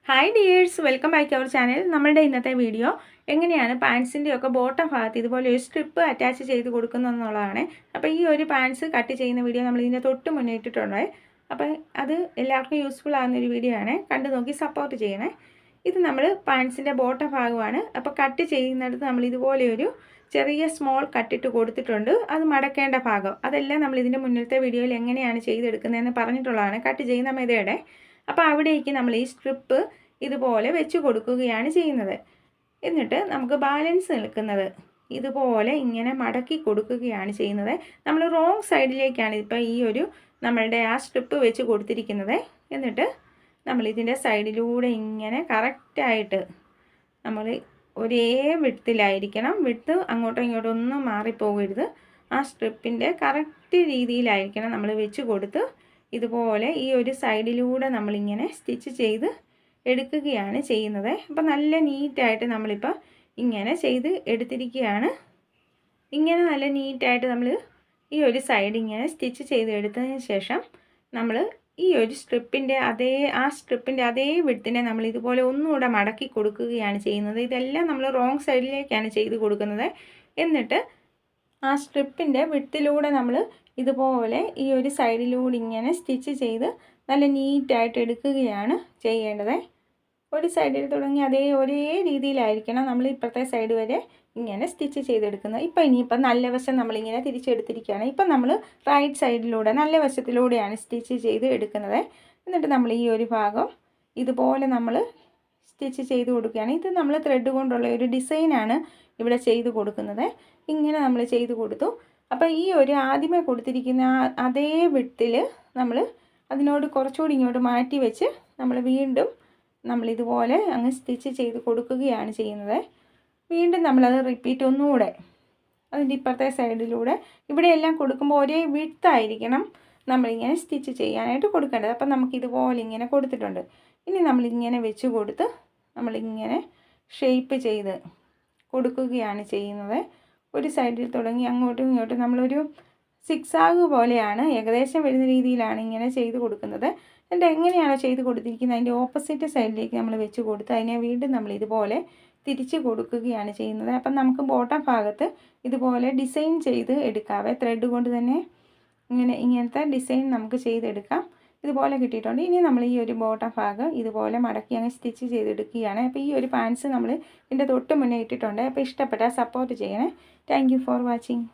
Hi dears, welcome back to our channel. നമ്മളുടെ ഇന്നത്തെ video എങ്ങനെയാണ് പാൻസിൻ്റെ ഒക്കെ ബോട്ടം ഭാഗത്ത് ഇതുപോലെ ഒരു സ്ട്രിപ്പ് അറ്റാച്ച് ചെയ്ത് കൊടുക്കുന്നതെന്നുള്ളതാണ്. അപ്പോൾ ഈ ഒരു പാൻസ് കട്ട് ചെയ്യുന്ന വീഡിയോ നമ്മൾ ഇതിൻ്റെ തൊട്ട് മുന്നേ ഇട്ടിട്ടുണ്ട്. അപ്പോൾ അത് എല്ലാവർക്കും യൂസ്ഫുൾ ആകുന്നൊരു വീഡിയോ ആണ്, കണ്ടു നോക്കി സപ്പോർട്ട് ചെയ്യണേ. ഇത് നമ്മൾ പാൻസിൻ്റെ ബോട്ടം ഭാഗമാണ്. അപ്പോൾ കട്ട് ചെയ്യുന്നിടത്ത് നമ്മൾ ഇതുപോലെ ഒരു ചെറിയ സ്മോൾ കട്ടിട്ട് കൊടുത്തിട്ടുണ്ട്. അത് മടക്കേണ്ട ഭാഗം അതെല്ലാം നമ്മൾ ഇതിൻ്റെ മുന്നിലത്തെ വീഡിയോയിൽ എങ്ങനെയാണ് ചെയ്തെടുക്കുന്നതെന്ന് പറഞ്ഞിട്ടുള്ളതാണ്, കട്ട് ചെയ്യുന്ന മെതേഡ്. അപ്പോൾ അവിടേക്ക് നമ്മൾ ഈ സ്ട്രിപ്പ് ഇതുപോലെ വെച്ച് കൊടുക്കുകയാണ് ചെയ്യുന്നത്. എന്നിട്ട് നമുക്ക് ബാലൻസ് നിൽക്കുന്നത് ഇതുപോലെ ഇങ്ങനെ മടക്കി കൊടുക്കുകയാണ് ചെയ്യുന്നത്. നമ്മൾ റോങ് സൈഡിലേക്കാണ് ഇപ്പോൾ ഈ ഒരു നമ്മളുടെ ആ സ്ട്രിപ്പ് വെച്ച് കൊടുത്തിരിക്കുന്നത്. എന്നിട്ട് നമ്മൾ ഇതിൻ്റെ സൈഡിലൂടെ ഇങ്ങനെ കറക്റ്റായിട്ട് നമ്മൾ ഒരേ വിഡ്ത്തിലായിരിക്കണം. വിഡ്ത്ത് അങ്ങോട്ടും ഇങ്ങോട്ടും ഒന്നും മാറിപ്പോകരുത്. ആ സ്ട്രിപ്പിൻ്റെ കറക്റ്റ് രീതിയിലായിരിക്കണം നമ്മൾ വെച്ച് കൊടുത്ത് ഇതുപോലെ ഈ ഒരു സൈഡിലൂടെ നമ്മളിങ്ങനെ സ്റ്റിച്ച് ചെയ്ത് എടുക്കുകയാണ് ചെയ്യുന്നത്. അപ്പോൾ നല്ല നീറ്റായിട്ട് നമ്മളിപ്പോൾ ഇങ്ങനെ ചെയ്ത് എടുത്തിരിക്കുകയാണ്. ഇങ്ങനെ നല്ല നീറ്റായിട്ട് നമ്മൾ ഈ ഒരു സൈഡ് ഇങ്ങനെ സ്റ്റിച്ച് ചെയ്ത് എടുത്തതിന് ശേഷം നമ്മൾ ഈ ഒരു സ്ട്രിപ്പിൻ്റെ അതേ വിഡ്ത്തിനെ നമ്മൾ ഇതുപോലെ ഒന്നുകൂടെ മടക്കി കൊടുക്കുകയാണ് ചെയ്യുന്നത്. ഇതെല്ലാം നമ്മൾ റോങ് സൈഡിലേക്കാണ് ചെയ്ത് കൊടുക്കുന്നത്. എന്നിട്ട് ആ സ്ട്രിപ്പിൻ്റെ വിഡ്ത്തിലൂടെ നമ്മൾ ഇതുപോലെ ഈ ഒരു സൈഡിലൂടെ ഇങ്ങനെ സ്റ്റിച്ച് ചെയ്ത് നല്ല നീറ്റായിട്ട് എടുക്കുകയാണ് ചെയ്യേണ്ടത്. ഒരു സൈഡിൽ തുടങ്ങി ഒരേ രീതിയിലായിരിക്കണം നമ്മൾ ഇപ്പുറത്തെ സൈഡ് വരെ ഇങ്ങനെ സ്റ്റിച്ച് ചെയ്തെടുക്കുന്നത്. ഇനിയിപ്പം നല്ല വശം നമ്മളിങ്ങനെ തിരിച്ചെടുത്തിരിക്കുകയാണ്. ഇപ്പം നമ്മൾ റൈറ്റ് സൈഡിലൂടെ നല്ല വശത്തിലൂടെയാണ് സ്റ്റിച്ച് ചെയ്ത് എടുക്കുന്നത്. എന്നിട്ട് നമ്മൾ ഈ ഒരു ഭാഗം ഇതുപോലെ നമ്മൾ സ്റ്റിച്ച് ചെയ്ത് കൊടുക്കുകയാണ്. ഇത് നമ്മൾ ത്രെഡ് കൊണ്ടുള്ള ഒരു ഡിസൈനാണ് ഇവിടെ ചെയ്ത് കൊടുക്കുന്നത്. ഇങ്ങനെ നമ്മൾ ചെയ്ത് കൊടുത്തു. അപ്പോൾ ഈ ഒരു ആദ്യമേ കൊടുത്തിരിക്കുന്ന അതേ വിഡ്ത്തിൽ നമ്മൾ അതിനോട് കുറച്ചുകൂടി ഇങ്ങോട്ട് മാറ്റി വെച്ച് നമ്മൾ വീണ്ടും നമ്മളിതുപോലെ അങ്ങ് സ്റ്റിച്ച് ചെയ്ത് കൊടുക്കുകയാണ് ചെയ്യുന്നത്. വീണ്ടും നമ്മളത് റിപ്പീറ്റ് ഒന്നുകൂടെ അതിൻ്റെ ഇപ്പുറത്തെ സൈഡിലൂടെ ഇവിടെയെല്ലാം കൊടുക്കുമ്പോൾ ഒരേ വിഡ്ത്തായിരിക്കണം നമ്മളിങ്ങനെ സ്റ്റിച്ച് ചെയ്യാനായിട്ട് കൊടുക്കേണ്ടത്. അപ്പം നമുക്കിതുപോലെ ഇങ്ങനെ കൊടുത്തിട്ടുണ്ട്. ഇനി നമ്മളിങ്ങനെ വെച്ച് കൊടുത്ത് നമ്മളിങ്ങനെ ഷേപ്പ് ചെയ്ത് കൊടുക്കുകയാണ് ചെയ്യുന്നത്. ഒരു സൈഡിൽ തുടങ്ങി അങ്ങോട്ടും ഇങ്ങോട്ടും നമ്മളൊരു സിക്സാഗ് പോലെയാണ് ഏകദേശം വരുന്ന രീതിയിലാണ് ഇങ്ങനെ ചെയ്ത് കൊടുക്കുന്നത്. എന്നിട്ട് എങ്ങനെയാണോ ചെയ്ത് കൊടുത്തിരിക്കുന്നത് അതിൻ്റെ ഓപ്പോസിറ്റ് സൈഡിലേക്ക് നമ്മൾ വെച്ച് കൊടുത്ത് അതിനെ വീണ്ടും നമ്മൾ ഇതുപോലെ തിരിച്ച് കൊടുക്കുകയാണ് ചെയ്യുന്നത്. അപ്പം നമുക്ക് ബോട്ടം ഭാഗത്ത് ഇതുപോലെ ഡിസൈൻ ചെയ്ത് എടുക്കാവേ. ത്രെഡ് കൊണ്ട് തന്നെ ഇങ്ങനത്തെ ഡിസൈൻ നമുക്ക് ചെയ്തെടുക്കാം. ഇതുപോലെ കിട്ടിയിട്ടുണ്ട്. ഇനി നമ്മൾ ഈ ഒരു ബോട്ടം ഭാഗം ഇതുപോലെ മടക്കി അങ്ങ് സ്റ്റിച്ച് ചെയ്തെടുക്കുകയാണ്. അപ്പോൾ ഈ ഒരു പാൻസ് നമ്മൾ ഇതിൻ്റെ തൊട്ട് മുന്നേ ഇട്ടിട്ടുണ്ട്. അപ്പോൾ ഇഷ്ടപ്പെട്ടാൽ സപ്പോർട്ട് ചെയ്യണേ. Thank you for watching.